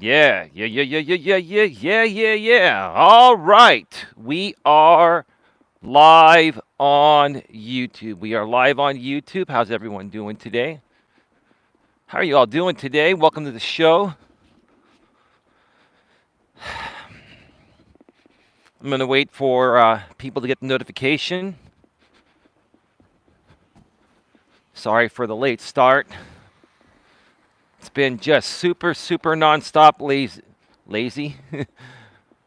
Yeah. All right. We are live on YouTube. How's everyone doing today? How are you all doing today? Welcome to the show. I'm going to wait for people to get the notification. Sorry for the late start. It's been just super nonstop lazy.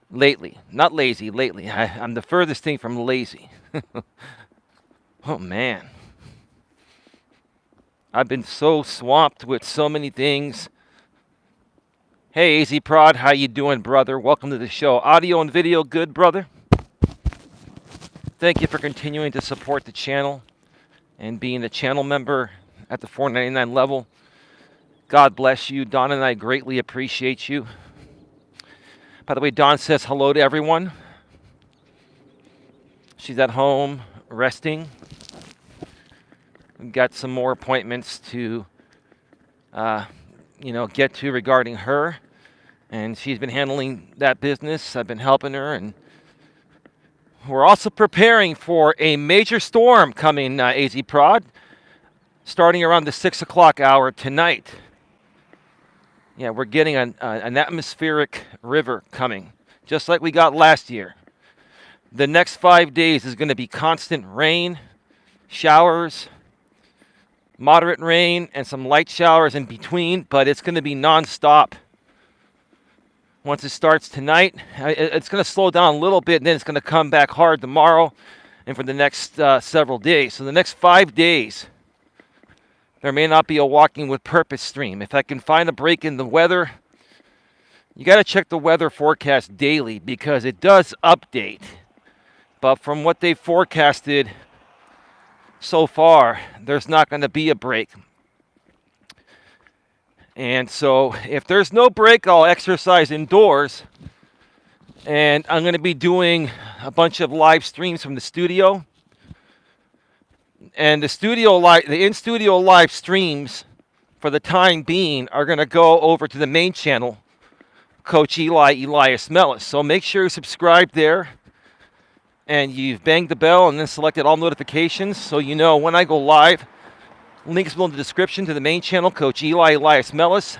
Lately. Not lazy, lately. I'm the furthest thing from lazy. Oh, man. I've been so swamped with so many things. Hey, AZ Prod, how you doing, brother? Welcome to the show. Audio and video good, brother? Thank you for continuing to support the channel and being a channel member at the $4.99 level. God bless you. Don and I greatly appreciate you. By the way, Dawn says hello to everyone. She's at home resting. We've got some more appointments to, get to regarding her. And she's been handling that business. I've been helping her. And we're also preparing for a major storm coming, AZ Prod, starting around the 6 o'clock hour tonight. Yeah, we're getting an atmospheric river coming, just like we got last year. The next 5 days is going to be constant rain, showers, moderate rain, and some light showers in between, but it's going to be nonstop. Once it starts tonight, it's going to slow down a little bit, and then it's going to come back hard tomorrow and for the next several days. So the next 5 days, there may not be a Walking with Purpose stream. If I can find a break in the weather, you got to check the weather forecast daily because it does update. But from what they've forecasted so far, there's not going to be a break. And so if there's no break, I'll exercise indoors. And I'm going to be doing a bunch of live streams from the studio. And the in-studio live streams, for the time being, are going to go over to the main channel, Coach Eli, Elias, Melas. So make sure you subscribe there. And you've banged the bell and then selected all notifications so you know when I go live. Links below in the description to the main channel, Coach Eli, Elias, Melas.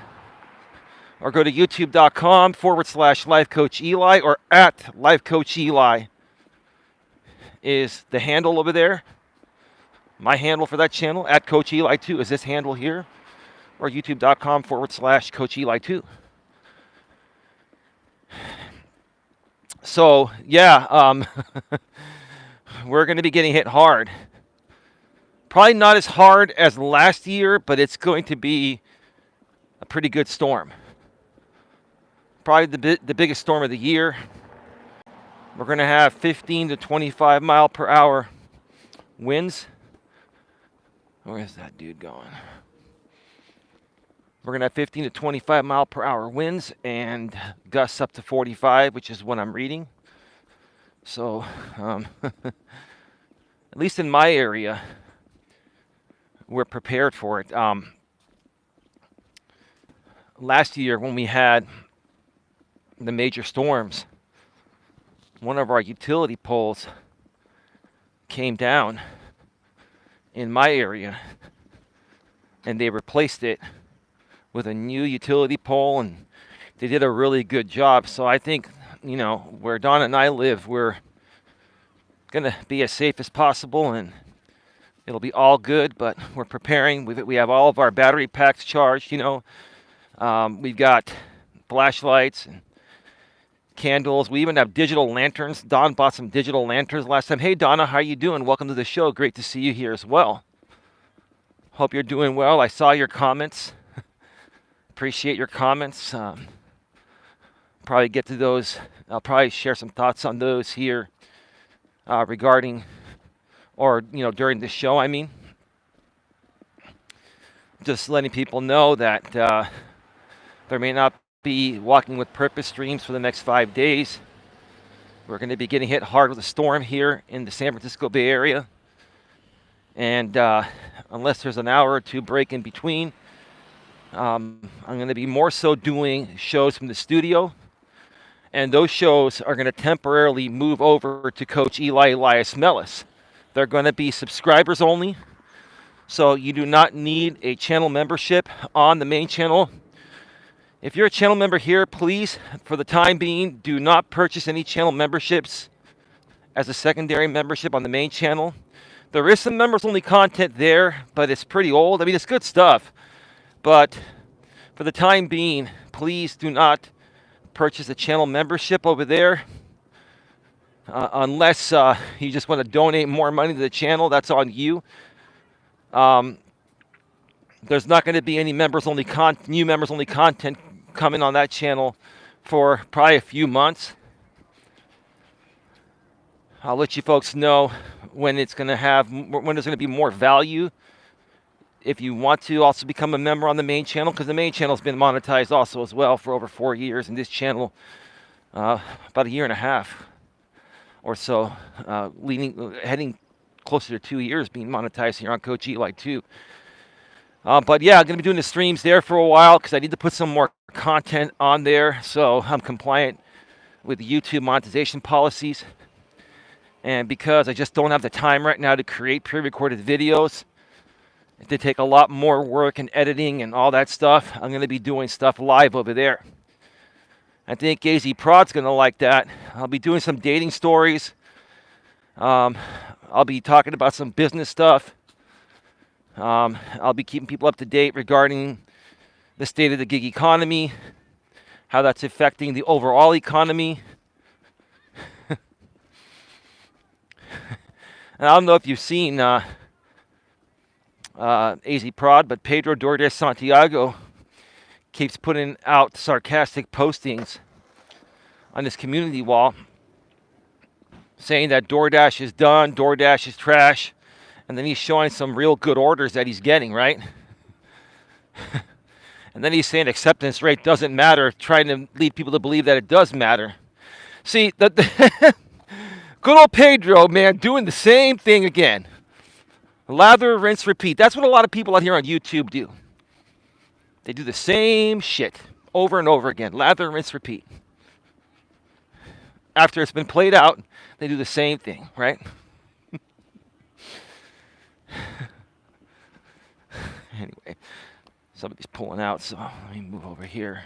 Or go to youtube.com/Life Coach Eli or at Life Coach Eli is the handle over there. My handle for that channel, at Coach Eli 2, is this handle here. Or youtube.com/Coach Eli 2. So, yeah, we're going to be getting hit hard. Probably not as hard as last year, but it's going to be a pretty good storm. Probably the biggest storm of the year. We're going to have 15 to 25 mile per hour winds. Where's that dude going? We're going to have 15 to 25 mile per hour winds and gusts up to 45, which is what I'm reading. So, at least in my area, we're prepared for it. Last year, when we had the major storms, one of our utility poles came down in my area, and they replaced it with a new utility pole, and they did a really good job. So I think, where Don and I live, we're going to be as safe as possible, and it'll be all good, but we're preparing. We have all of our battery packs charged, We've got flashlights and candles. We even have digital lanterns. Don bought some digital lanterns last time. Hey, Donna, how you doing? Welcome to the show. Great to see you here as well. Hope you're doing well. I saw your comments. Appreciate your comments. Probably get to those. I'll probably share some thoughts on those here regarding, or, during the show, I mean. Just letting people know that there may not be Walking with Purpose streams for the next 5 days. We're going to be getting hit hard with a storm here in the San Francisco Bay Area. And unless there's an hour or two break in between, I'm going to be more so doing shows from the studio, and those shows are going to temporarily move over to Coach Eli, Elias, Melas. They're going to be subscribers only, so you do not need a channel membership on the main channel. If you're a channel member here, please, for the time being, do not purchase any channel memberships as a secondary membership on the main channel. There is some members-only content there, but it's pretty old. I mean, it's good stuff, but for the time being, please do not purchase a channel membership over there unless you just want to donate more money to the channel. That's on you. There's not going to be any new members-only content coming on that channel for probably a few months. I'll let you folks know when there's going to be more value. If you want to also become a member on the main channel, because the main channel's been monetized also as well for over 4 years, and this channel about a year and a half or so, heading closer to 2 years being monetized here on Coach Eli too. But yeah, I'm going to be doing the streams there for a while because I need to put some more content on there so I'm compliant with the YouTube monetization policies. And because I just don't have the time right now to create pre-recorded videos, they take a lot more work and editing and all that stuff. I'm going to be doing stuff live over there. I think AZ Prod's going to like that. I'll be doing some dating stories. I'll be talking about some business stuff. I'll be keeping people up to date regarding the state of the gig economy, how that's affecting the overall economy. And I don't know if you've seen AZ Prod, but Pedro Dordes Santiago keeps putting out sarcastic postings on his community wall saying that DoorDash is done, DoorDash is trash, and then he's showing some real good orders that he's getting, right? And then he's saying acceptance rate doesn't matter, trying to lead people to believe that it does matter. See, good old Pedro, man, doing the same thing again. Lather, rinse, repeat. That's what a lot of people out here on YouTube do. They do the same shit over and over again. Lather, rinse, repeat. After it's been played out, they do the same thing, right? Anyway, somebody's pulling out, so let me move over here.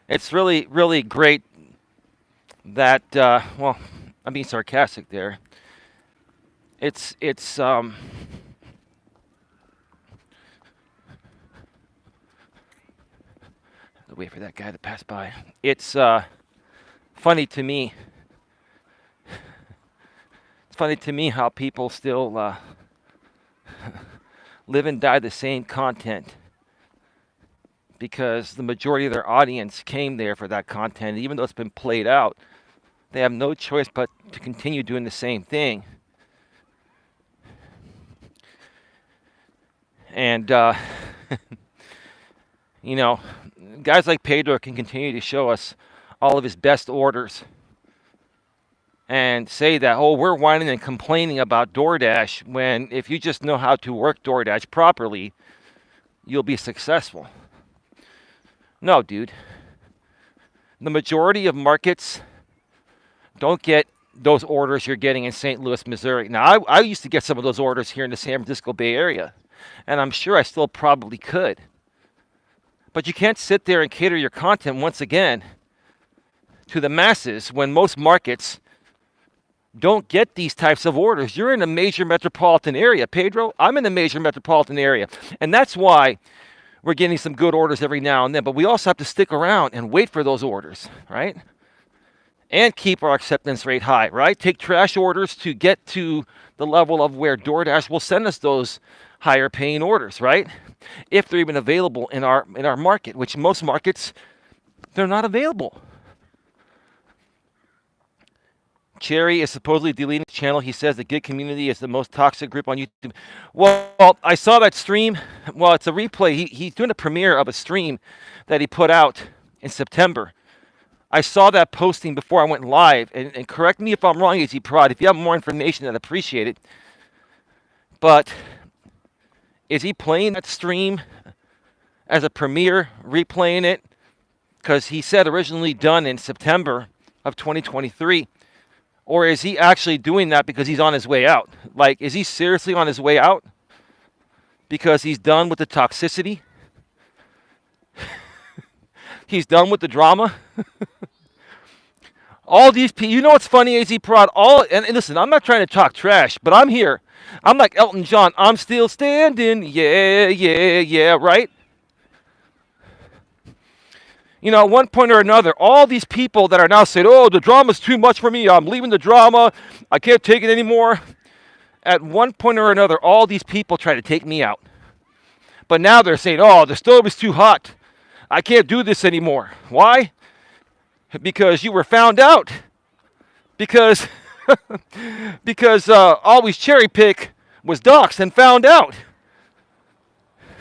It's really, really great that, well, I'm being sarcastic there. It's wait for that guy to pass by. It's funny to me. It's funny to me how people still live and die the same content, because the majority of their audience came there for that content. Even though it's been played out, they have no choice but to continue doing the same thing. And, you know, guys like Pedro can continue to show us all of his best orders and say that, oh, we're whining and complaining about DoorDash, when if you just know how to work DoorDash properly, you'll be successful. No, dude. The majority of markets don't get those orders you're getting in St. Louis, Missouri. Now, I used to get some of those orders here in the San Francisco Bay Area, and I'm sure I still probably could. But you can't sit there and cater your content, once again, to the masses when most markets don't get these types of orders. You're in a major metropolitan area, Pedro. I'm in a major metropolitan area, and that's why we're getting some good orders every now and then. But we also have to stick around and wait for those orders, right? And keep our acceptance rate high, right? Take trash orders to get to the level of where DoorDash will send us those higher paying orders, right? If they're even available in our market, which most markets, they're not available. Cherry is supposedly deleting the channel. He says the gig community is the most toxic group on YouTube. Well, I saw that stream. Well, it's a replay. He's doing a premiere of a stream that he put out in September. I saw that posting before I went live. And correct me if I'm wrong, AZ Prod. If you have more information, I'd appreciate it. But Is he playing that stream as a premiere, replaying it? Because he said originally done in September of 2023. Or is he actually doing that because he's on his way out? Like, is he seriously on his way out? Because he's done with the toxicity? He's done with the drama? All these people, you know what's funny, AZ Prod? And listen, I'm not trying to talk trash, but I'm here. I'm like Elton John. I'm still standing. Yeah, yeah, yeah, right? You know, at one point or another, all these people that are now saying, oh, the drama's too much for me. I'm leaving the drama. I can't take it anymore. At one point or another, all these people try to take me out. But now they're saying, oh, the stove is too hot. I can't do this anymore. Why? Because you were found out. Because Always Cherry Pick was doxxed and found out.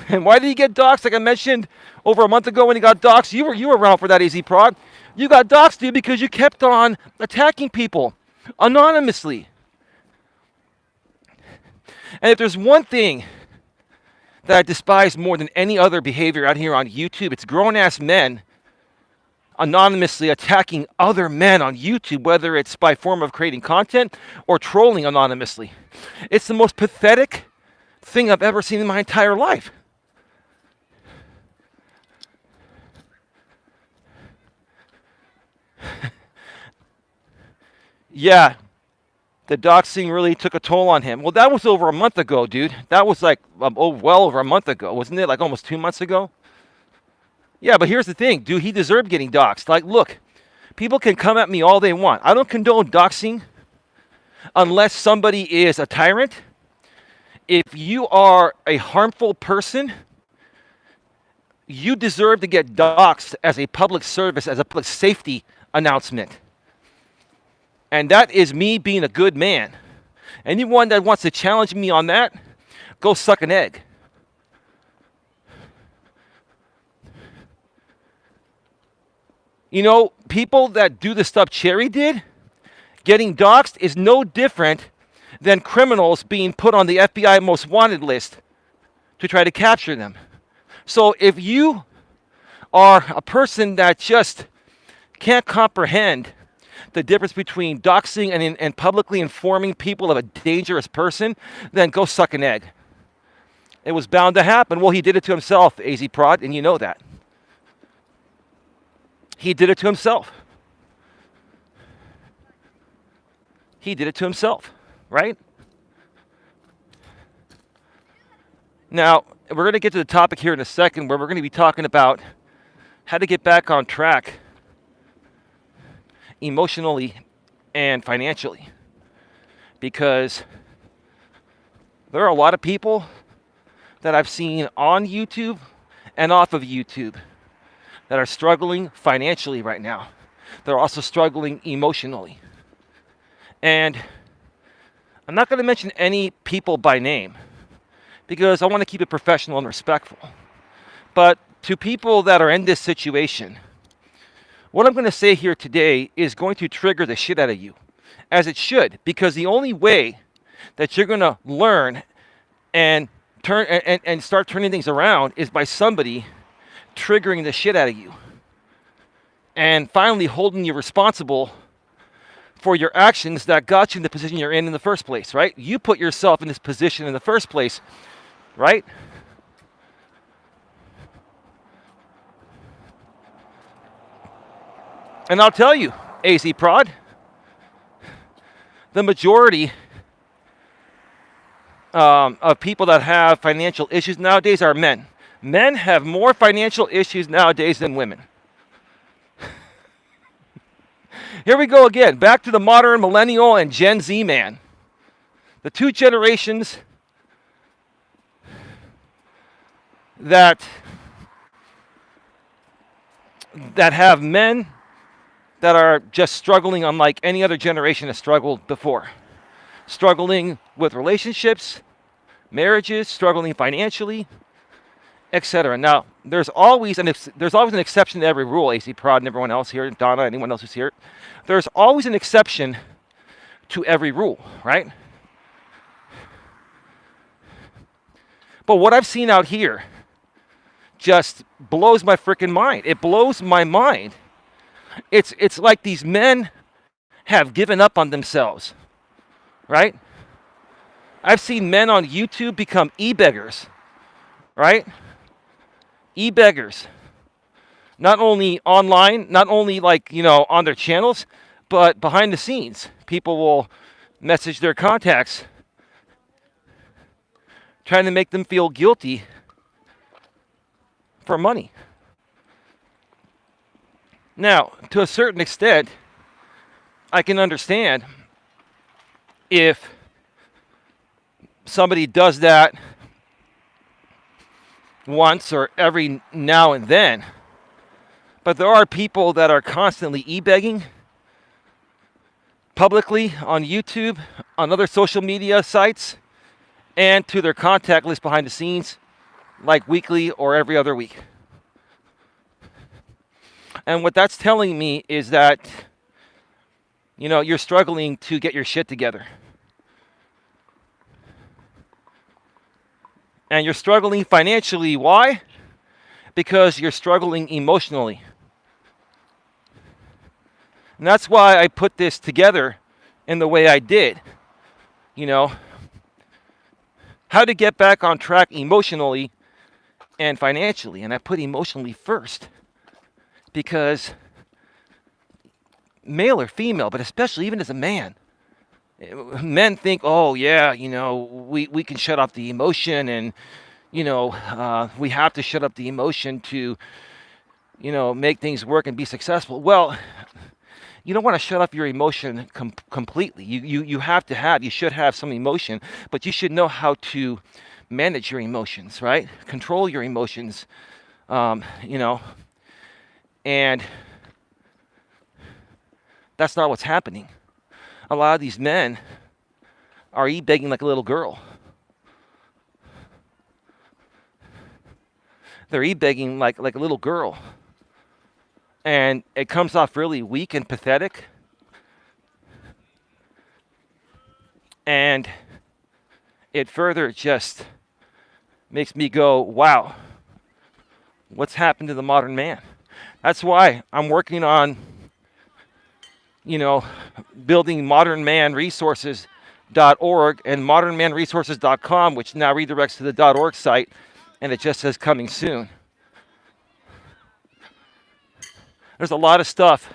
And why did he get doxxed? Like I mentioned over a month ago when he got doxxed, you were around for that, AZ Prod. You got doxxed, dude, because you kept on attacking people anonymously. And if there's one thing that I despise more than any other behavior out here on YouTube, it's grown-ass men anonymously attacking other men on YouTube, whether it's by form of creating content or trolling anonymously. It's the most pathetic thing I've ever seen in my entire life. Yeah, the doxing really took a toll on him. Well, that was over a month ago, dude. That was like well over a month ago. Wasn't it like almost 2 months ago? Yeah, but here's the thing, dude. He deserved getting doxxed. Like, look, people can come at me all they want. I don't condone doxing unless somebody is a tyrant. If you are a harmful person, you deserve to get doxxed as a public service, as a public safety announcement. And that is me being a good man. Anyone that wants to challenge me on that, go suck an egg. You know, people that do the stuff Cherry did, getting doxxed is no different than criminals being put on the FBI most wanted list to try to capture them. So if you are a person that just can't comprehend the difference between doxing and publicly informing people of a dangerous person, then go suck an egg. It was bound to happen. Well, he did it to himself, AZ Prod, and you know that. He did it to himself. He did it to himself, right? Now, we're going to get to the topic here in a second where we're going to be talking about how to get back on track emotionally and financially. Because there are a lot of people that I've seen on YouTube and off of YouTube that are struggling financially right now. They're also struggling emotionally. And I'm not going to mention any people by name because I want to keep it professional and respectful. But to people that are in this situation, what I'm going to say here today is going to trigger the shit out of you, as it should, because the only way that you're going to learn and start turning things around is by somebody triggering the shit out of you and finally holding you responsible for your actions that got you in the position you're in the first place, right? You put yourself in this position in the first place, right? And I'll tell you, AZ Prod, the majority of people that have financial issues nowadays are men. Men have more financial issues nowadays than women. Here we go again, back to the modern millennial and Gen Z man. The two generations that have men that are just struggling unlike any other generation has struggled before. Struggling with relationships, marriages, struggling financially, etc. Now, there's always an exception to every rule, AC Prod and everyone else here, Donna, anyone else who's here. There's always an exception to every rule, right? But what I've seen out here just blows my freaking mind. It blows my mind. It's like these men have given up on themselves, right? I've seen men on YouTube become e-beggars, right? E-beggars. Not only online, not only like, on their channels, but behind the scenes. People will message their contacts trying to make them feel guilty for money. Now, to a certain extent, I can understand if somebody does that once or every now and then. But there are people that are constantly e-begging publicly on YouTube, on other social media sites, and to their contact list behind the scenes, like weekly or every other week. And what that's telling me is that, you're struggling to get your shit together. And you're struggling financially. Why? Because you're struggling emotionally. And that's why I put this together in the way I did. How to get back on track emotionally and financially. And I put emotionally first. Because male or female, but especially even as a man, men think, oh yeah, we can shut off the emotion, and we have to shut up the emotion to make things work and be successful. Well, you don't want to shut off your emotion completely. You should have some emotion, but you should know how to manage your emotions, right? Control your emotions, and that's not what's happening. A lot of these men are e-begging like a little girl. They're e-begging like a little girl. And it comes off really weak and pathetic. And it further just makes me go, wow, what's happened to the modern man? That's why I'm working on, building modernmanresources.org and modernmanresources.com, which now redirects to the .org site, and it just says coming soon. There's a lot of stuff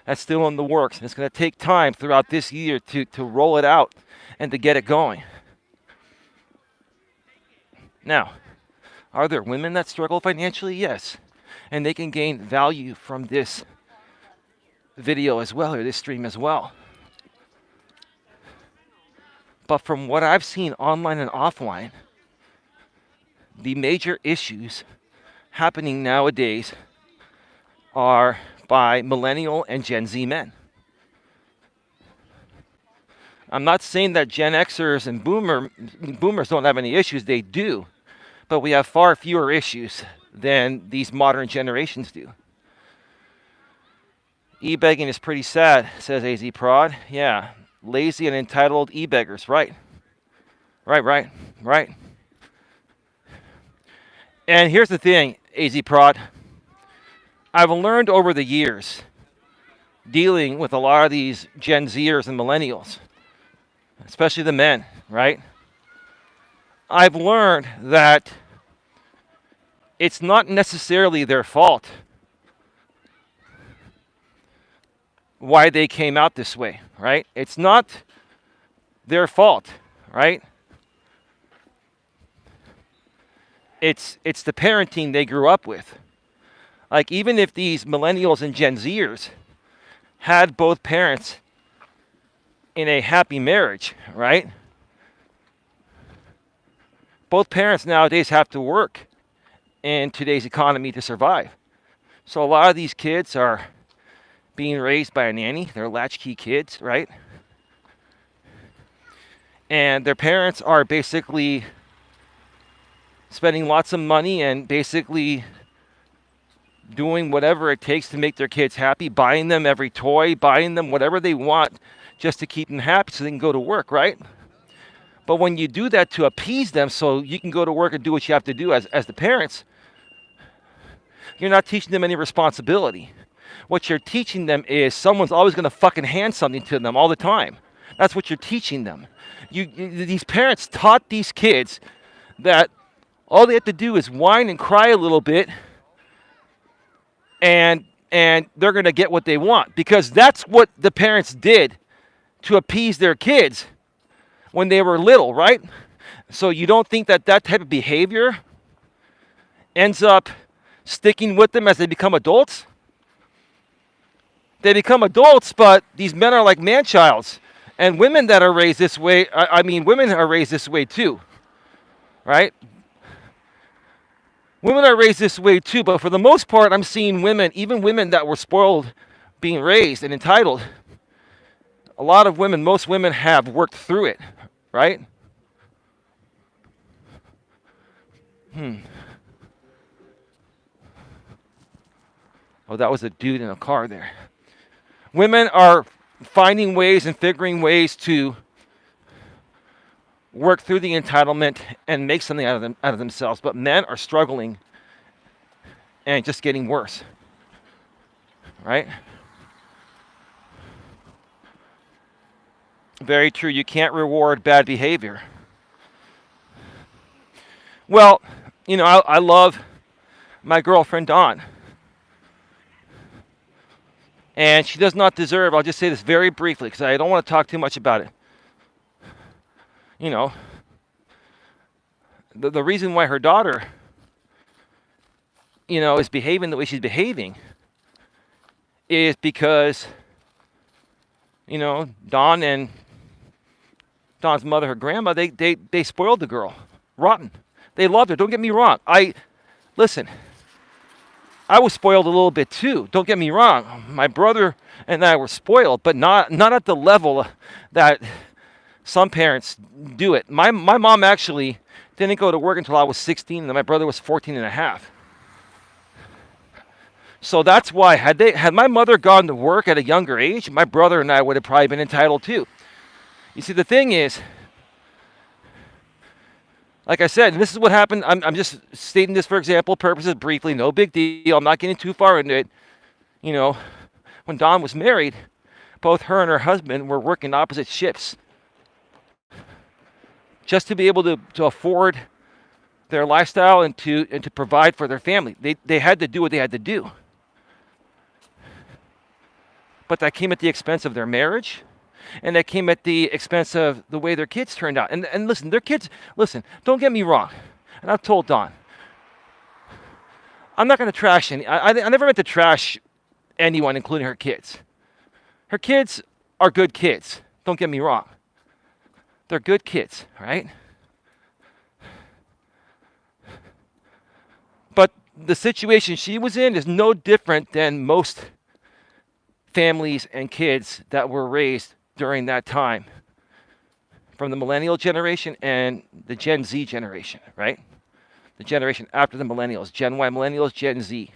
that's still in the works, and it's going to take time throughout this year to roll it out and to get it going. Now, are there women that struggle financially? Yes. And they can gain value from this video as well, or this stream as well. But from what I've seen online and offline, the major issues happening nowadays are by millennial and Gen Z men. I'm not saying that Gen Xers and boomers don't have any issues. They do. But we have far fewer issues than these modern generations do. E-begging is pretty sad, says AZ Prod. Yeah, lazy and entitled e-beggars. Right. And here's the thing, AZ Prod. I've learned over the years, dealing with a lot of these Gen Zers and millennials, especially the men, right? I've learned that it's not necessarily their fault why they came out this way, right? It's not their fault, right? It's the parenting they grew up with. Like, even if these millennials and Gen Zers had both parents in a happy marriage, right? Both parents nowadays have to work in today's economy to survive. So a lot of these kids are being raised by a nanny. They're latchkey kids, right? And their parents are basically spending lots of money and basically doing whatever it takes to make their kids happy, buying them every toy, buying them whatever they want just to keep them happy so they can go to work, right? But when you do that to appease them so you can go to work and do what you have to do as the parents, you're not teaching them any responsibility. What you're teaching them is someone's always going to fucking hand something to them all the time. That's what you're teaching them. These parents taught these kids that all they have to do is whine and cry a little bit, and they're going to get what they want, because that's what the parents did to appease their kids when they were little, right? So you don't think that type of behavior ends up sticking with them as they become adults? They become adults, but these men are like man-childs. And women that are raised this way, women are raised this way too, right? Women are raised this way too, but for the most part, I'm seeing women, even women that were spoiled, being raised and entitled. A lot of women, most women have worked through it, right? Oh, that was a dude in a car there. Women are finding ways and figuring ways to work through the entitlement and make something out of themselves, but men are struggling and just getting worse, right? Very true. You can't reward bad behavior. Well, I love my girlfriend Dawn, and she does not deserve, I'll just say this very briefly because I don't want to talk too much about it. The reason why her daughter, is behaving the way she's behaving is because, Dawn and Dawn's mother, her grandma, they spoiled the girl. Rotten. They loved her. Don't get me wrong. Listen, I was spoiled a little bit too. Don't get me wrong. My brother and I were spoiled, but not at the level that some parents do it. My mom actually didn't go to work until I was 16, and my brother was 14 and a half. So that's why, had my mother gone to work at a younger age, my brother and I would have probably been entitled too. You see, the thing is, like I said, and this is what happened. I'm just stating this for example purposes briefly. No big deal. I'm not getting too far into it. When Dawn was married, both her and her husband were working opposite shifts just to be able to afford their lifestyle and to provide for their family. They had to do what they had to do. But that came at the expense of their marriage, and that came at the expense of the way their kids turned out. And listen, their kids, don't get me wrong. And I've told Dawn, I'm not going to trash I never meant to trash anyone, including her kids. Her kids are good kids. Don't get me wrong. They're good kids, right? But the situation she was in is no different than most families and kids that were raised during that time, from the millennial generation and the Gen Z generation, right? The generation after the millennials, Gen Y millennials, Gen Z.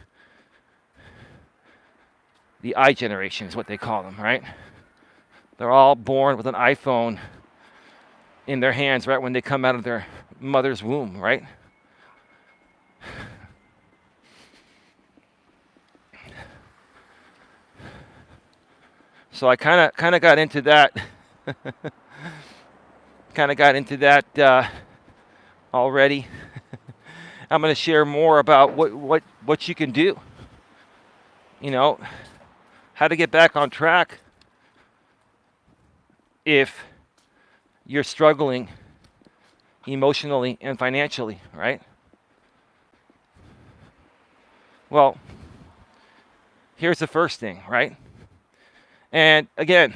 The I generation is what they call them, right? They're all born with an iPhone in their hands right when they come out of their mother's womb, right? So I kind of got into that. Already. I'm going to share more about what you can do. How to get back on track if you're struggling emotionally and financially, right? Well, here's the first thing, right? And again,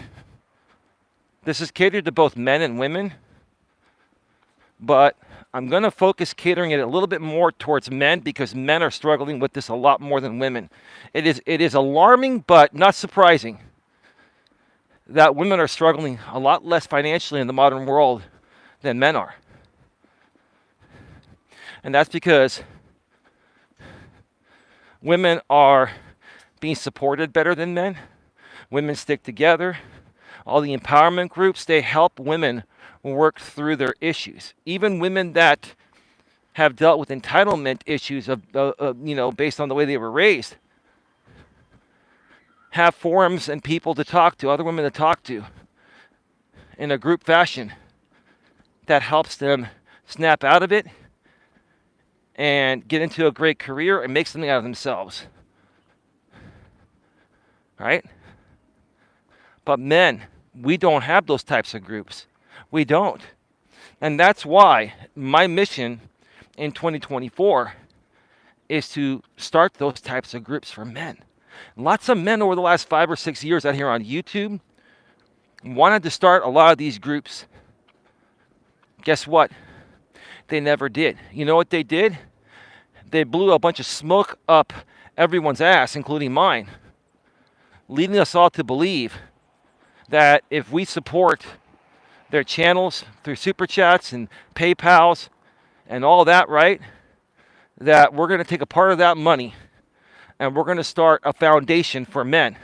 this is catered to both men and women, but I'm going to focus catering it a little bit more towards men because men are struggling with this a lot more than women. It is alarming, but not surprising that women are struggling a lot less financially in the modern world than men are. And that's because women are being supported better than men. Women stick together. All the empowerment groups, they help women work through their issues. Even women that have dealt with entitlement issues based on the way they were raised, have forums and people to talk to, other women to talk to in a group fashion that helps them snap out of it and get into a great career and make something out of themselves. Right? But men, we don't have those types of groups. We don't. And that's why my mission in 2024 is to start those types of groups for men. Lots of men over the last 5 or 6 years out here on YouTube wanted to start a lot of these groups. Guess what? They never did. You know what they did? They blew a bunch of smoke up everyone's ass, including mine, leading us all to believe that if we support their channels through Super Chats and PayPals and all that, right, that we're going to take a part of that money and we're going to start a foundation for men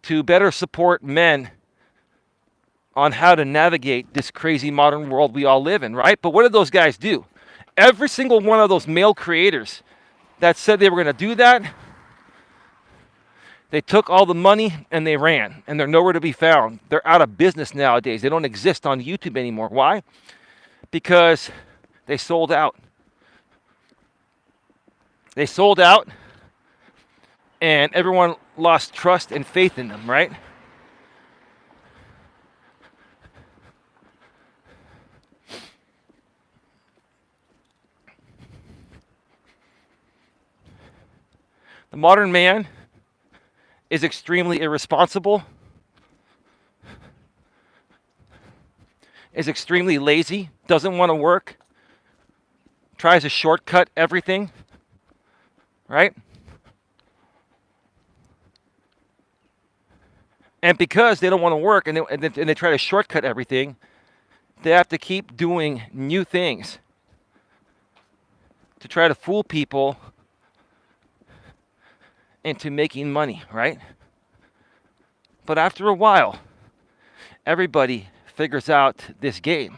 to better support men on how to navigate this crazy modern world we all live in, right? But what did those guys do? Every single one of those male creators that said they were going to do that, they took all the money and they ran, and they're nowhere to be found. They're out of business nowadays. They don't exist on YouTube anymore. Why? Because they sold out. They sold out, and everyone lost trust and faith in them, right? The modern man is extremely irresponsible, is extremely lazy, doesn't want to work, tries to shortcut everything, right? And because they don't want to work and they try to shortcut everything, they have to keep doing new things to try to fool people into making money, right? But after a while, everybody figures out this game.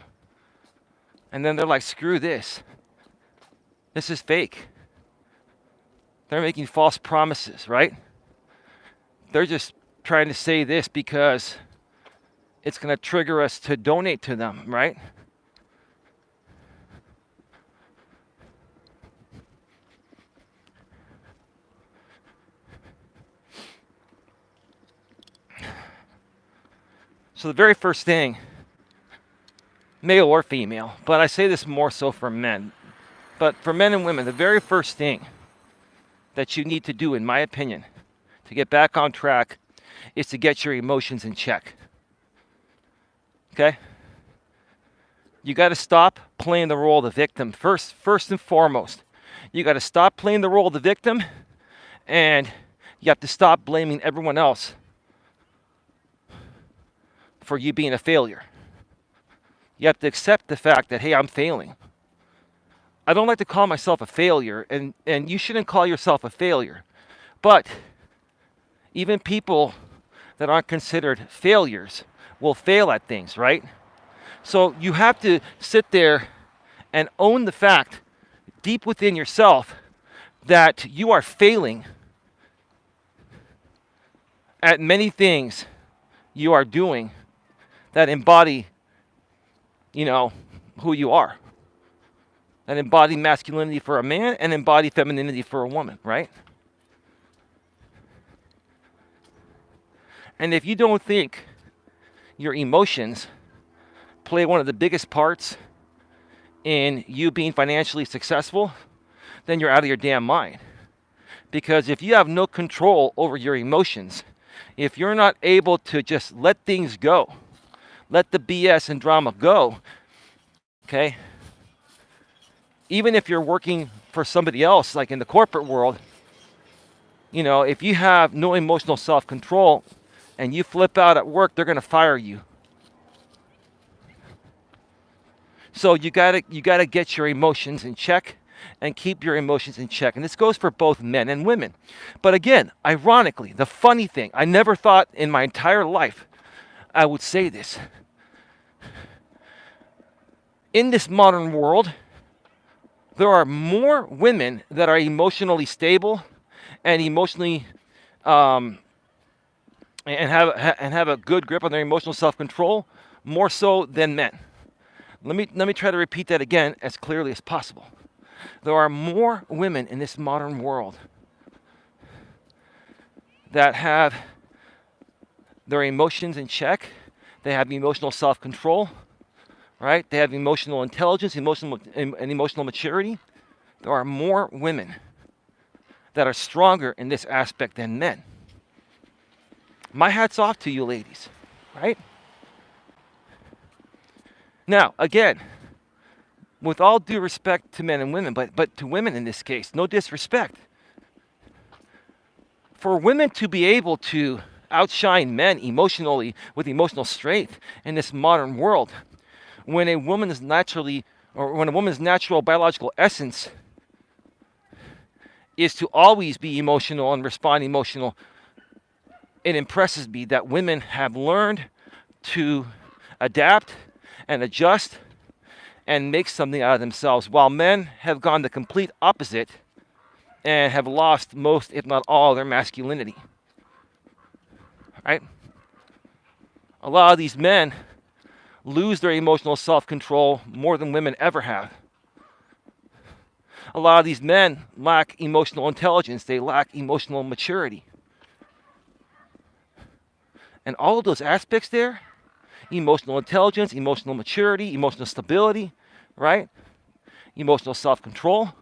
And then they're like, screw this. This is fake. They're making false promises, right? They're just trying to say this because it's going to trigger us to donate to them, right? So the very first thing, male or female, but I say this more so for men, but for men and women, the very first thing that you need to do, in my opinion, to get back on track is to get your emotions in check. Okay? You got to stop playing the role of the victim first and foremost. You got to stop playing the role of the victim, and you have to stop blaming everyone else for you being a failure. You have to accept the fact that, hey, I'm failing. I don't like to call myself a failure, and you shouldn't call yourself a failure. But even people that aren't considered failures will fail at things, right? So you have to sit there and own the fact deep within yourself that you are failing at many things you are doing that embody, who you are. That embody masculinity for a man and embody femininity for a woman, right? And if you don't think your emotions play one of the biggest parts in you being financially successful, then you're out of your damn mind. Because if you have no control over your emotions, if you're not able to just let things go, let the BS and drama go, okay? Even if you're working for somebody else, like in the corporate world, if you have no emotional self-control and you flip out at work, they're going to fire you. So you gotta get your emotions in check and keep your emotions in check. And this goes for both men and women. But again, ironically, the funny thing, I never thought in my entire life I would say this. in this modern world, there are more women that are emotionally stable and emotionally and have a good grip on their emotional self-control, more so than men. Let me try to repeat that again as clearly as possible. There are more women in this modern world that have their emotions in check. They have emotional self-control, right? They have emotional intelligence, and emotional maturity. There are more women that are stronger in this aspect than men. My hat's off to you ladies, right? Now, again, with all due respect to men and women, but to women in this case, no disrespect. For women to be able to outshine men emotionally with emotional strength in this modern world, when a woman's natural biological essence is to always be emotional and respond emotional, it impresses me that women have learned to adapt and adjust and make something out of themselves, while men have gone the complete opposite and have lost most, if not all, their masculinity. Right? A lot of these men lose their emotional self-control more than women ever have. A lot of these men lack emotional intelligence. They lack emotional maturity. And all of those aspects there, emotional intelligence, emotional maturity, emotional stability, right? Emotional self-control.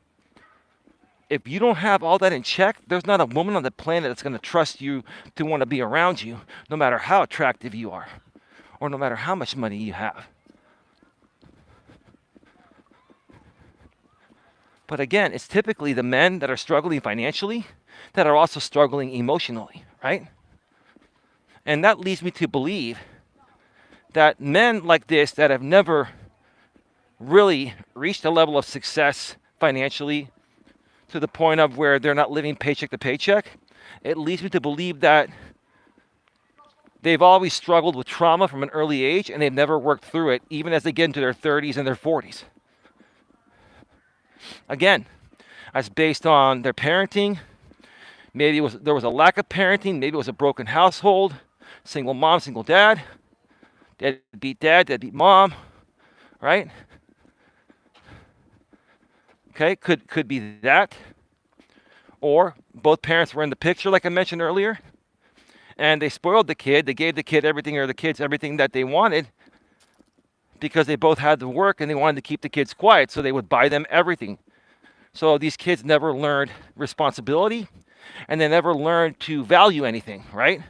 If you don't have all that in check, there's not a woman on the planet that's going to trust you to want to be around you, no matter how attractive you are, or no matter how much money you have. But again, it's typically the men that are struggling financially that are also struggling emotionally, right? And that leads me to believe that men like this that have never really reached a level of success financially to the point of where they're not living paycheck to paycheck, it leads me to believe that they've always struggled with trauma from an early age and they've never worked through it, even as they get into their 30s and their 40s. Again, that's based on their parenting. Maybe there was a lack of parenting. Maybe it was a broken household, single mom, single dad, deadbeat dad, deadbeat mom, right? Okay, could be that. Or both parents were in the picture, like I mentioned earlier, and they spoiled the kid. They gave the kid everything, or the kids everything that they wanted, because they both had to work and they wanted to keep the kids quiet, so they would buy them everything. So these kids never learned responsibility, and they never learned to value anything, right?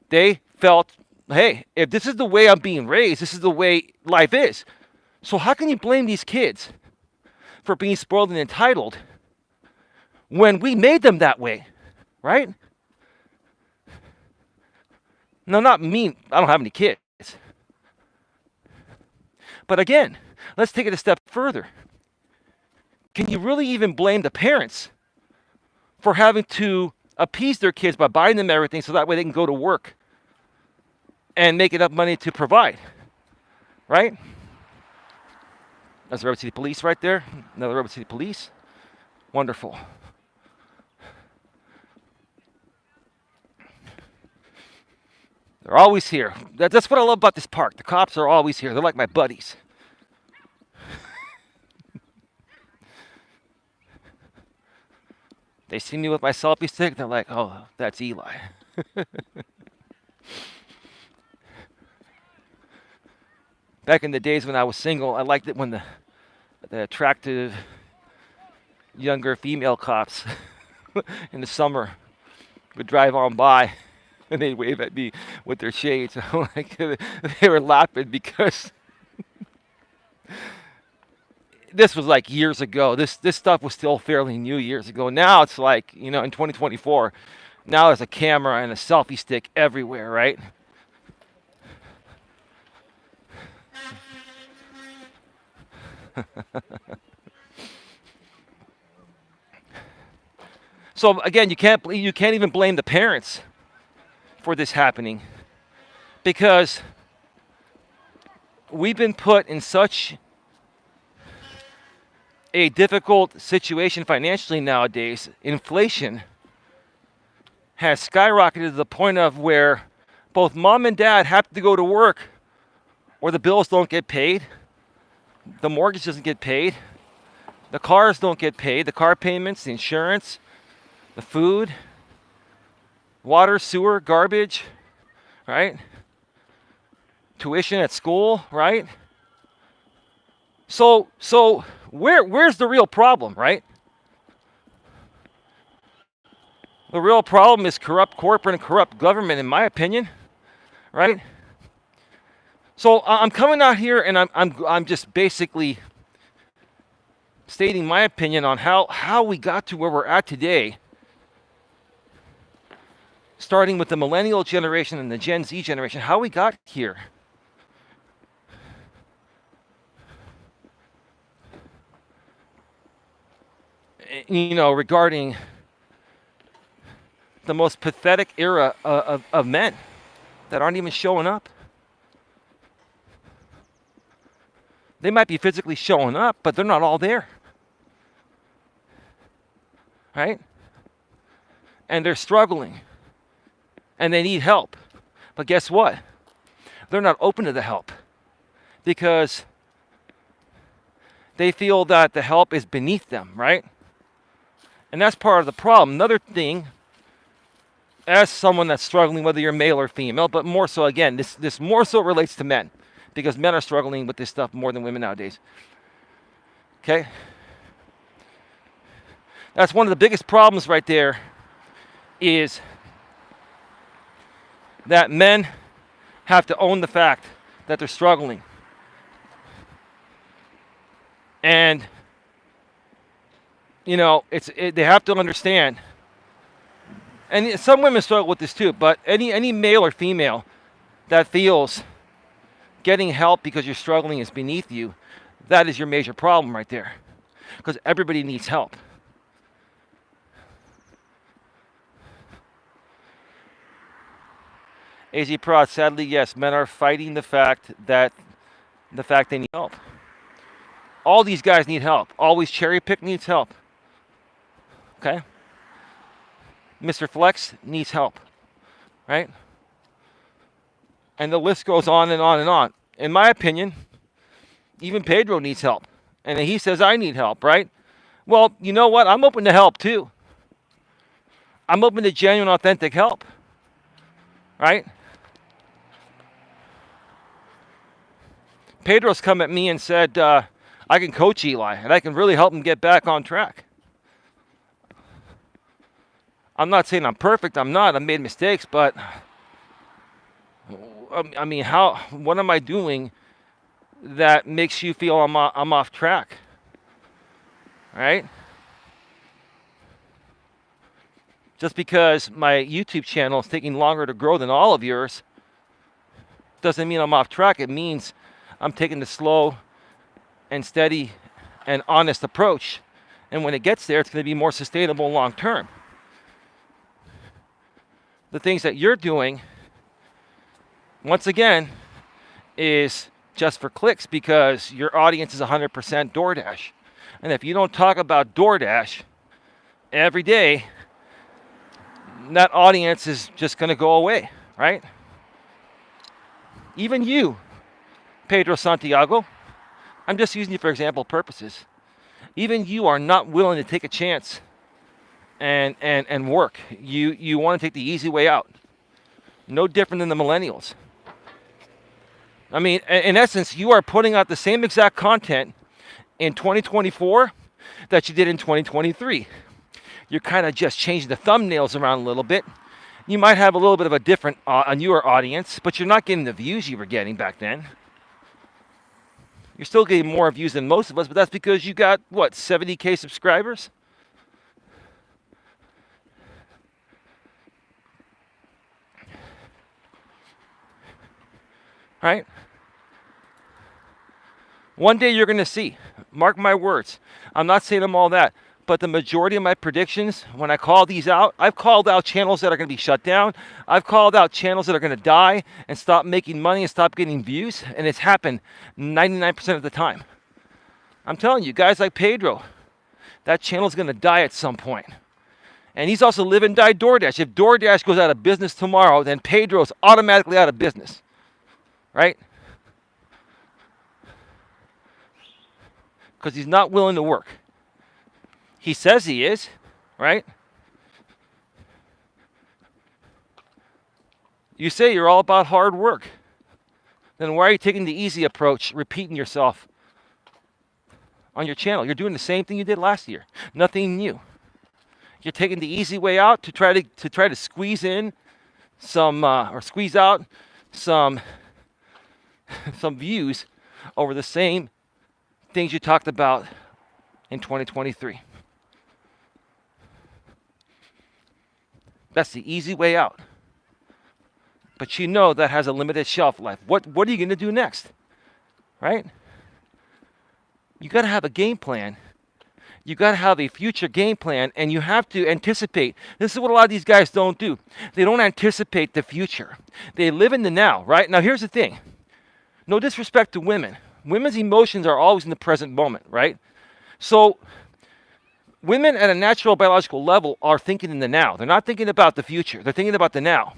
They felt, hey, if this is the way I'm being raised, this is the way life is. So how can you blame these kids for being spoiled and entitled when we made them that way, right? No, not me. I don't have any kids. But again, let's take it a step further. Can you really even blame the parents for having to appease their kids by buying them everything so that way they can go to work and make enough money to provide, right? That's the Redwood City Police right there. Another Redwood City Police. Wonderful. They're always here. That's what I love about this park. The cops are always here. They're like my buddies. They see me with my selfie stick. They're like, oh, that's Eli. Back in the days when I was single, I liked it when the attractive younger female cops in the summer would drive on by and they'd wave at me with their shades. Like, they were laughing because this was like years ago. This stuff was still fairly new years ago. Now it's like, in 2024, now there's a camera and a selfie stick everywhere, right? So again, you can't even blame the parents for this happening, because we've been put in such a difficult situation financially nowadays. Inflation has skyrocketed to the point of where both mom and dad have to go to work or the bills don't get paid, the mortgage doesn't get paid, the cars don't get paid, the car payments, the insurance, the food, water, sewer, garbage, right? Tuition at school, right? So where's the real problem, right? The real problem is corrupt corporate and corrupt government, in my opinion, right? So I'm coming out here and I'm just basically stating my opinion on how we got to where we're at today, starting with the millennial generation and the Gen Z generation, how we got here. You know, regarding the most pathetic era of men that aren't even showing up. They might be physically showing up, but they're not all there. Right? And they're struggling. And they need help. But guess what? They're not open to the help. Because they feel that the help is beneath them, right? And that's part of the problem. Another thing, as someone that's struggling, whether you're male or female, but more so, again, this more so relates to men. Because men are struggling with this stuff more than women nowadays. Okay? That's one of the biggest problems right there, is that men have to own the fact that they're struggling. And, you know, they have to understand, and some women struggle with this too, but any male or female that feels getting help because you're struggling is beneath you, that is your major problem right there. Because everybody needs help. AZ Prod, sadly, yes, men are fighting the fact they need help. All these guys need help. Always Cherry Pick needs help. Okay? Mr. Flex needs help. Right? And the list goes on and on and on. In my opinion, even Pedro needs help. And he says, I need help, right? Well, you know what? I'm open to help too. I'm open to genuine, authentic help. Right? Pedro's come at me and said, I can coach Eli, and I can really help him get back on track. I'm not saying I'm perfect. I'm not. I've made mistakes, but I mean, what am I doing that makes you feel I'm off track? Right? Just because my YouTube channel is taking longer to grow than all of yours doesn't mean I'm off track. It means I'm taking the slow and steady and honest approach. And when it gets there, it's going to be more sustainable long term. The things that you're doing, once again, is just for clicks because your audience is 100% DoorDash. And if you don't talk about DoorDash every day, that audience is just going to go away, right? Even you, Pedro Santiago, I'm just using you for example purposes. Even you are not willing to take a chance and work. You want to take the easy way out. No different than the millennials. I mean, in essence, you are putting out the same exact content in 2024 that you did in 2023. You're kind of just changing the thumbnails around a little bit. You might have a little bit of a different, a newer audience, but you're not getting the views you were getting back then. You're still getting more views than most of us, but that's because you got, what, 70K subscribers? Right? One day you're going to see. Mark my words. I'm not saying I'm all that. But the majority of my predictions, when I call these out, I've called out channels that are going to be shut down. I've called out channels that are going to die and stop making money and stop getting views. And it's happened 99% of the time. I'm telling you, guys like Pedro, that channel's going to die at some point. And he's also live and die DoorDash. If DoorDash goes out of business tomorrow, then Pedro's automatically out of business, right? Because he's not willing to work. He says he is, right? You say you're all about hard work. Then why are you taking the easy approach, repeating yourself on your channel? You're doing the same thing you did last year. Nothing new. You're taking the easy way out to try to squeeze in some or squeeze out some some views over the same things you talked about in 2023. That's the easy way out. But you know that has a limited shelf life. What are you going to do next? Right? You got to have a game plan. You got to have a future game plan, and you have to anticipate. This is what a lot of these guys don't do. They don't anticipate the future. They live in the now, right? Now, here's the thing. No disrespect to women. Women's emotions are always in the present moment, right? So women at a natural biological level are thinking in the now. They're not thinking about the future. They're thinking about the now.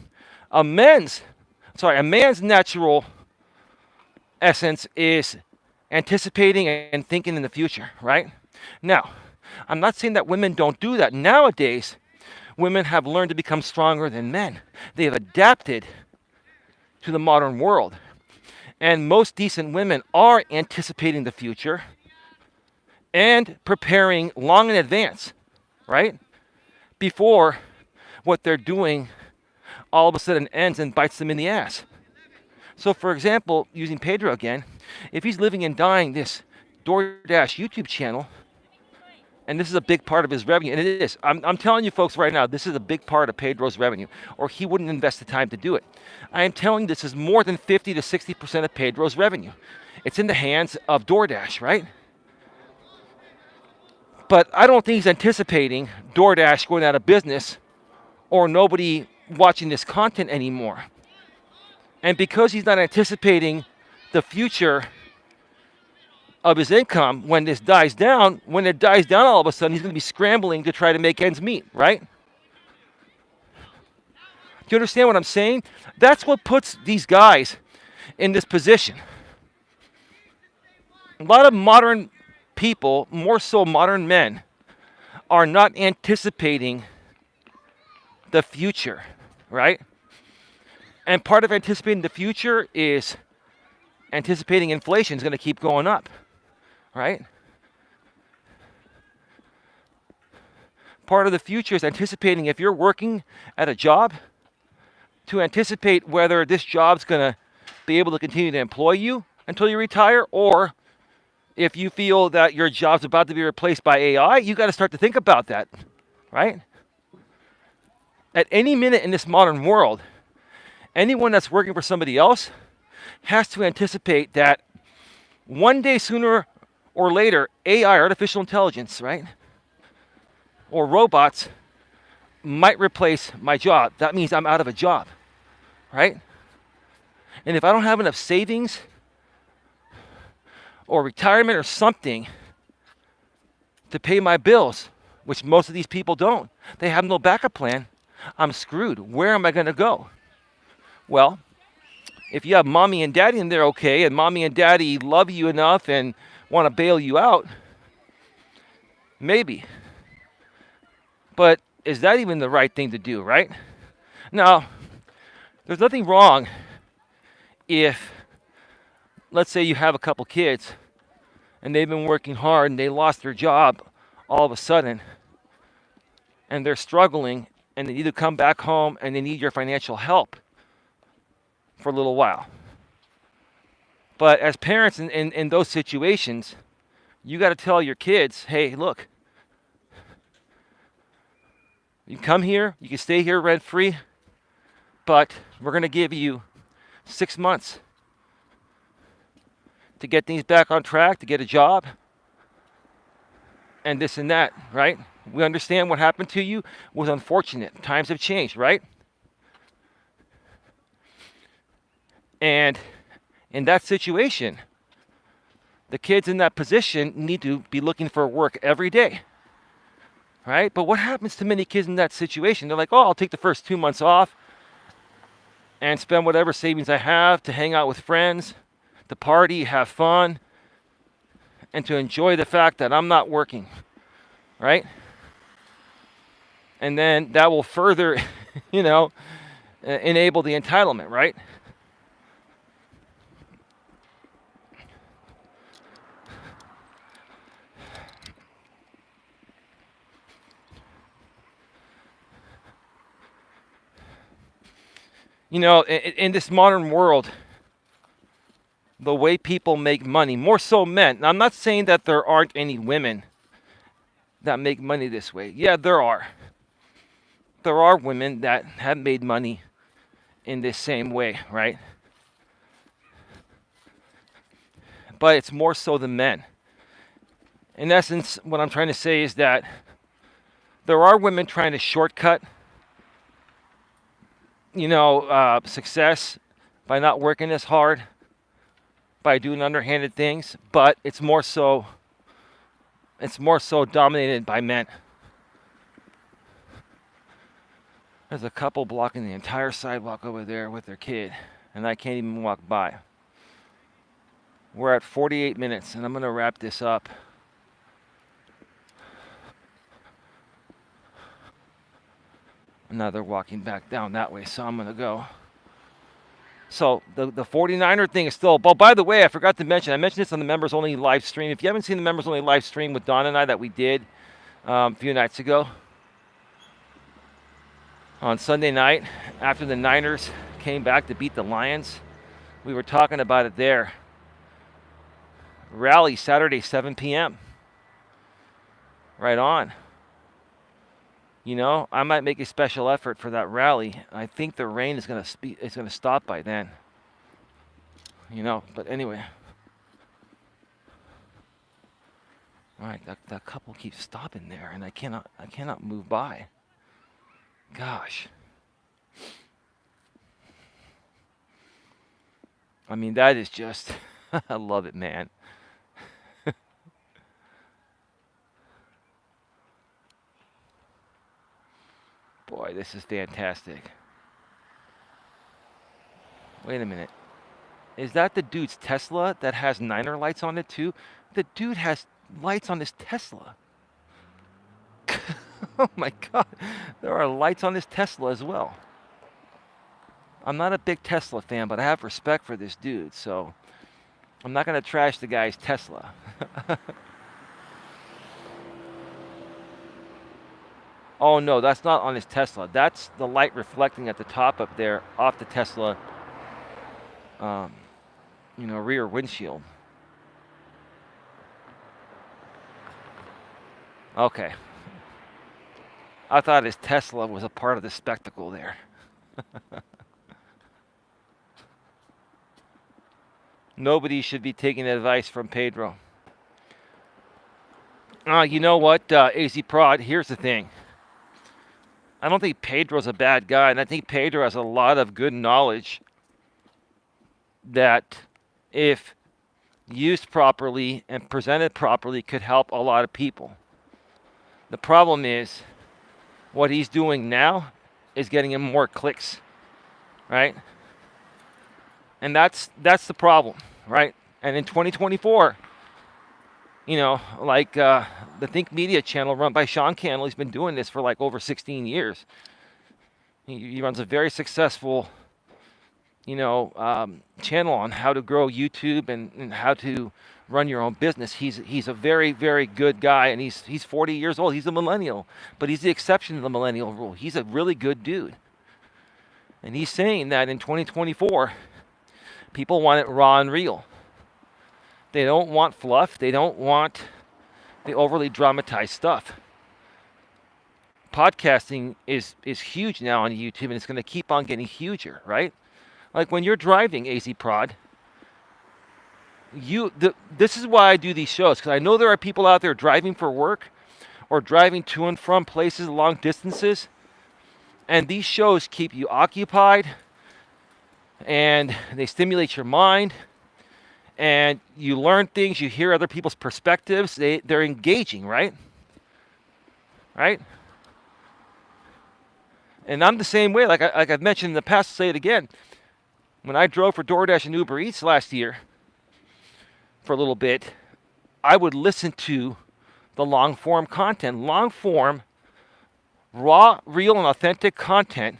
A man's natural essence is anticipating and thinking in the future, right? Now, I'm not saying that women don't do that. Nowadays, women have learned to become stronger than men. They have adapted to the modern world. And most decent women are anticipating the future and preparing long in advance, right? Before what they're doing all of a sudden ends and bites them in the ass. So for example, using Pedro again, if he's living and dying this DoorDash YouTube channel, and this is a big part of his revenue, and it is. I'm telling you folks right now, this is a big part of Pedro's revenue, or he wouldn't invest the time to do it. I am telling you, this is more than 50 to 60% of Pedro's revenue. It's in the hands of DoorDash, right? But I don't think he's anticipating DoorDash going out of business or nobody watching this content anymore. And because he's not anticipating the future of his income when this dies down, when it dies down all of a sudden, he's going to be scrambling to try to make ends meet, right? Do you understand what I'm saying? That's what puts these guys in this position. A lot of modern people, more so modern men, are not anticipating the future, right? And part of anticipating the future is anticipating inflation is going to keep going up, right? Part of the future is anticipating, if you're working at a job, to anticipate whether this job's going to be able to continue to employ you until you retire, or if you feel that your job's about to be replaced by AI, you got to start to think about that, right? At any minute in this modern world, anyone that's working for somebody else has to anticipate that one day sooner or later, AI, artificial intelligence, right, or robots might replace my job. That means I'm out of a job, right? And if I don't have enough savings or retirement or something to pay my bills, which most of these people don't, they have no backup plan, I'm screwed. Where am I going to go? Well, if you have mommy and daddy and they're okay, and mommy and daddy love you enough and want to bail you out, maybe. But is that even the right thing to do, right? Now, there's nothing wrong if, let's say you have a couple kids and they've been working hard and they lost their job all of a sudden and they're struggling and they need to come back home and they need your financial help for a little while. But as parents in those situations, you got to tell your kids, hey, look, you can come here, you can stay here rent-free, but we're going to give you 6 months to get things back on track, to get a job, and this and that, right? We understand what happened to you was unfortunate. Times have changed, right? And in that situation, The kids in that position need to be looking for work every day, right? But what happens to many kids in that situation? They're like, oh, I'll take the first 2 months off and spend whatever savings I have to hang out with friends, to party, have fun, and to enjoy the fact that I'm not working, right? And then that will further, enable the entitlement, right? In this modern world, the way people make money, more so men. Now, I'm not saying that there aren't any women that make money this way. Yeah, there are. There are women that have made money in this same way, right? But it's more so the men. In essence, what I'm trying to say is that there are women trying to shortcut, success by not working as hard, by doing underhanded things, but it's more so dominated by men. There's a couple blocking the entire sidewalk over there with their kid, and I can't even walk by. We're at 48 minutes, and I'm going to wrap this up. Now they're walking back down that way, so I'm going to go. So the 49er thing is still... Oh, by the way, I forgot to mention, I mentioned this on the members-only live stream. If you haven't seen the members-only live stream with Don and I that we did a few nights ago, on Sunday night, after the Niners came back to beat the Lions, we were talking about it there. Rally Saturday, 7 p.m. Right on. I might make a special effort for that rally. I think the rain is going to stop by then. But anyway. All right, that couple keeps stopping there, and I cannot move by. Gosh. I mean, that is just... I love it, man. Boy, this is fantastic. Wait a minute. Is that the dude's Tesla that has Niner lights on it too? The dude has lights on his Tesla. Oh my God. There are lights on his Tesla as well. I'm not a big Tesla fan, but I have respect for this dude, so I'm not going to trash the guy's Tesla. Oh no, that's not on his Tesla. That's the light reflecting at the top up there off the Tesla, rear windshield. Okay. I thought his Tesla was a part of the spectacle there. Nobody should be taking advice from Pedro. You know what, AZ Prod, here's the thing. I don't think Pedro's a bad guy, and I think Pedro has a lot of good knowledge that, if used properly and presented properly, could help a lot of people. The problem is, what he's doing now is getting him more clicks, right? And that's the problem, right? And in 2024, the Think Media channel run by Sean Cannell, he's been doing this for like over 16 years. He runs a very successful, channel on how to grow YouTube and how to run your own business. He's a very, very good guy, and he's 40 years old. He's a millennial, but he's the exception to the millennial rule. He's a really good dude. And he's saying that in 2024, people want it raw and real. They don't want fluff. They don't want the overly dramatized stuff. Podcasting is huge now on YouTube, and it's going to keep on getting huger, right? Like when you're driving, AZ Prod, this is why I do these shows, because I know there are people out there driving for work or driving to and from places long distances, and these shows keep you occupied, and they stimulate your mind, and you learn things, you hear other people's perspectives. They're engaging, right? Right? And I'm the same way. Like I've mentioned in the past, I'll say it again. When I drove for DoorDash and Uber Eats last year for a little bit, I would listen to the long form content. Long form, raw, real, and authentic content.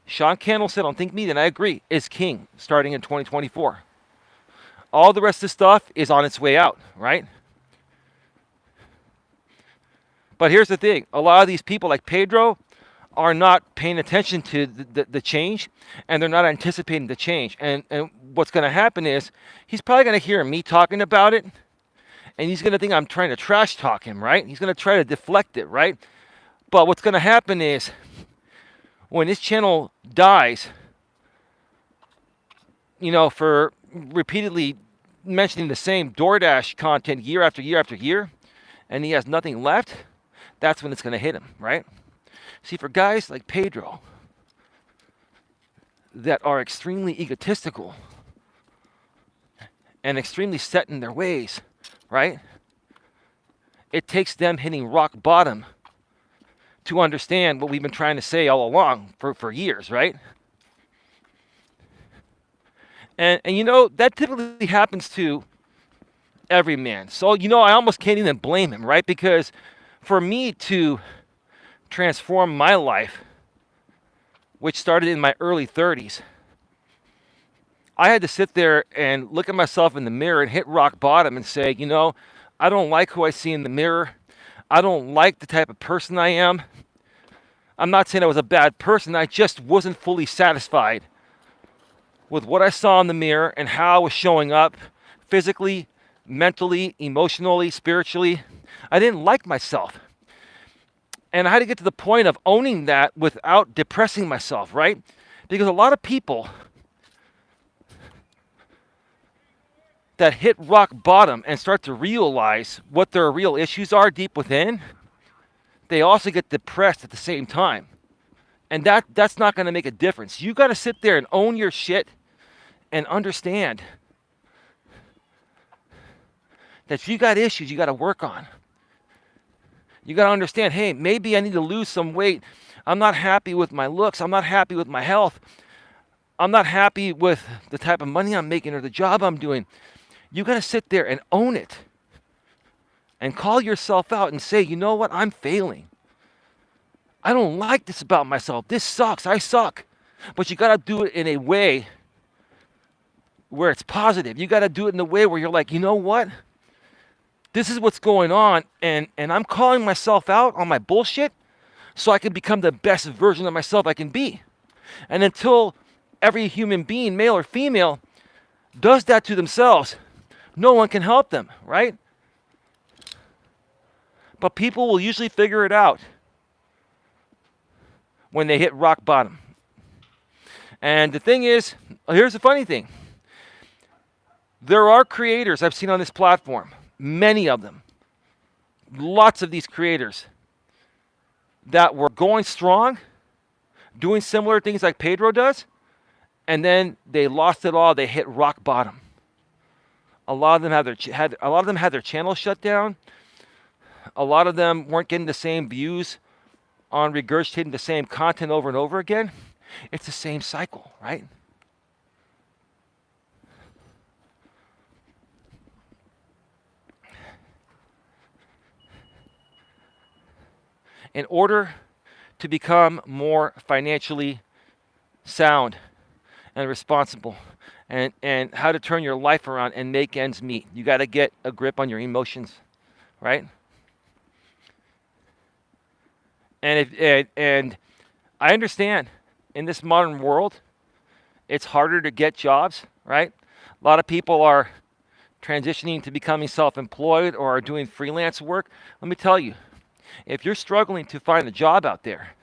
Sean Cannell said on Think Media, and I agree, is king starting in 2024. All the rest of the stuff is on its way out, right? But here's the thing. A lot of these people like Pedro are not paying attention to the change, and they're not anticipating the change. And what's going to happen is he's probably going to hear me talking about it, and he's going to think I'm trying to trash talk him, right? He's going to try to deflect it, right? But what's going to happen is when his channel dies, for repeatedly mentioning the same DoorDash content year after year after year, and he has nothing left, that's when it's going to hit him, right? See, for guys like Pedro that are extremely egotistical and extremely set in their ways, right? It takes them hitting rock bottom to understand what we've been trying to say all along for years, right? And that typically happens to every man. So, I almost can't even blame him, right? Because for me to transform my life, which started in my early 30s, I had to sit there and look at myself in the mirror and hit rock bottom and say, I don't like who I see in the mirror. I don't like the type of person I am. I'm not saying I was a bad person. I just wasn't fully satisfied with what I saw in the mirror and how I was showing up physically, mentally, emotionally, spiritually. I didn't like myself. And I had to get to the point of owning that without depressing myself, right? Because a lot of people that hit rock bottom and start to realize what their real issues are deep within, they also get depressed at the same time. And that's not going to make a difference. You got to sit there and own your shit and understand that if you got issues you got to work on. You got to understand, hey, maybe I need to lose some weight. I'm not happy with my looks. I'm not happy with my health. I'm not happy with the type of money I'm making or the job I'm doing. You got to sit there and own it and call yourself out and say, you know what, I'm failing. I don't like this about myself. This sucks. I suck. But you got to do it in a way where it's positive. You got to do it in a way where you're like, you know what? This is what's going on, and I'm calling myself out on my bullshit so I can become the best version of myself I can be. And until every human being, male or female, does that to themselves, no one can help them, right? But people will usually figure it out when they hit rock bottom. And the thing is, here's the funny thing. There are creators I've seen on this platform, many of them, lots of these creators that were going strong, doing similar things like Pedro does, and then they lost it all. They hit rock bottom. A lot of them had their channels shut down. A lot of them weren't getting the same views on regurgitating the same content over and over again. It's the same cycle, right? In order to become more financially sound and responsible and how to turn your life around and make ends meet, you got to get a grip on your emotions, right? And I understand in this modern world, it's harder to get jobs, right? A lot of people are transitioning to becoming self-employed or are doing freelance work. Let me tell you, if you're struggling to find a job out there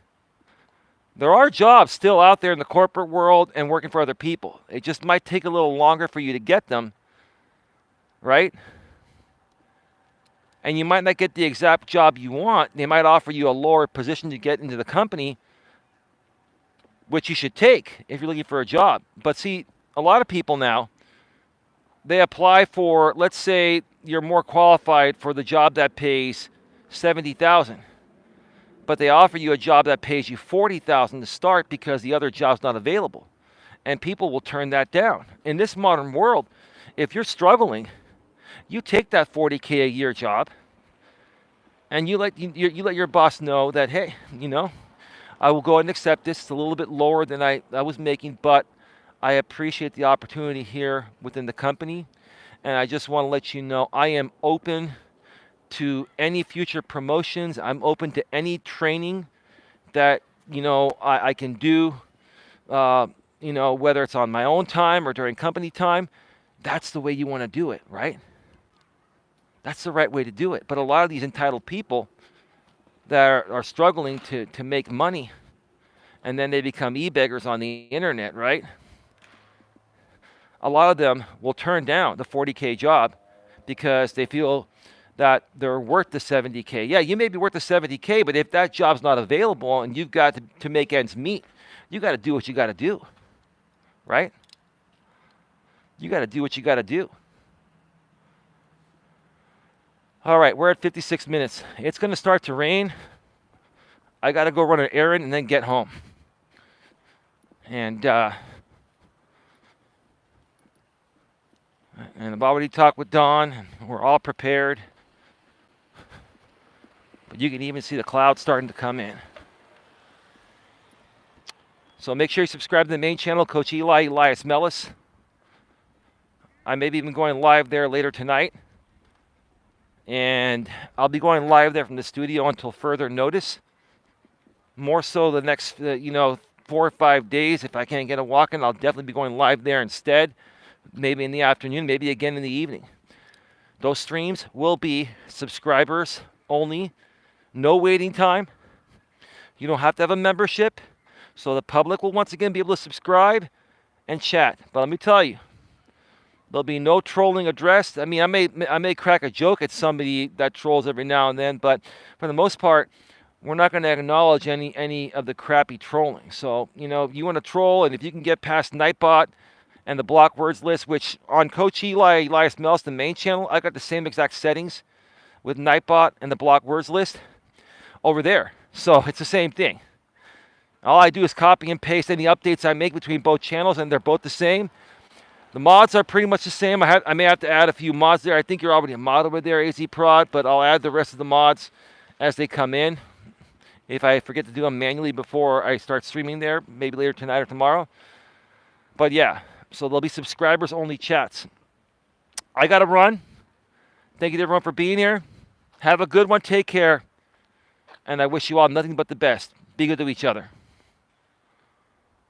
are jobs still out there in the corporate world and working for other people. It just might take a little longer for you to get them, right? And you might not get the exact job you want. They might offer you a lower position to get into the company, which you should take if you're looking for a job. But see, a lot of people now they apply for, let's say you're more qualified for the job that pays 70,000, but they offer you a job that pays you 40,000 to start because the other job's not available. And people will turn that down. In this modern world, if you're struggling, you take that 40K a year job and you let your boss know that, hey, I will go ahead and accept this. It's a little bit lower than I was making, but I appreciate the opportunity here within the company. And I just want to let you know I am open to any future promotions. I'm open to any training that, I can do, whether it's on my own time or during company time. That's the way you want to do it, right? That's the right way to do it. But a lot of these entitled people that are struggling to make money, and then they become e-beggars on the internet, right? A lot of them will turn down the 40K job because they feel that they're worth the 70K. Yeah, you may be worth the 70K, but if that job's not available and you've got to make ends meet, you got to do what you got to do, right? You got to do what you got to do. All right, we're at 56 minutes. It's going to start to rain. I got to go run an errand and then get home. And I've already talked with Dawn, and we're all prepared. But you can even see the clouds starting to come in. So make sure you subscribe to the main channel, Coach Eli, Elias, Melas. I may be even going live there later tonight. And I'll be going live there from the studio until further notice. More so the next, 4 or 5 days. If I can't get a walk in, I'll definitely be going live there instead. Maybe in the afternoon, maybe again in the evening. Those streams will be subscribers only. No waiting time. You don't have to have a membership. So the public will once again be able to subscribe and chat. But let me tell you, there'll be no trolling addressed. I mean, I may crack a joke at somebody that trolls every now and then, but for the most part, we're not going to acknowledge any of the crappy trolling. So, you want to troll, and if you can get past Nightbot and the block words list, which on Coach Eli, Elias Melas, the main channel, I got the same exact settings with Nightbot and the block words list over there. So it's the same thing. All I do is copy and paste any updates I make between both channels, and they're both the same. The mods are pretty much the same. I may have to add a few mods there. I think you're already a mod over there, AZ Prod, but I'll add the rest of the mods as they come in. If I forget to do them manually before I start streaming there, maybe later tonight or tomorrow. But yeah, so there'll be subscribers-only chats. I got to run. Thank you to everyone for being here. Have a good one. Take care. And I wish you all nothing but the best. Be good to each other.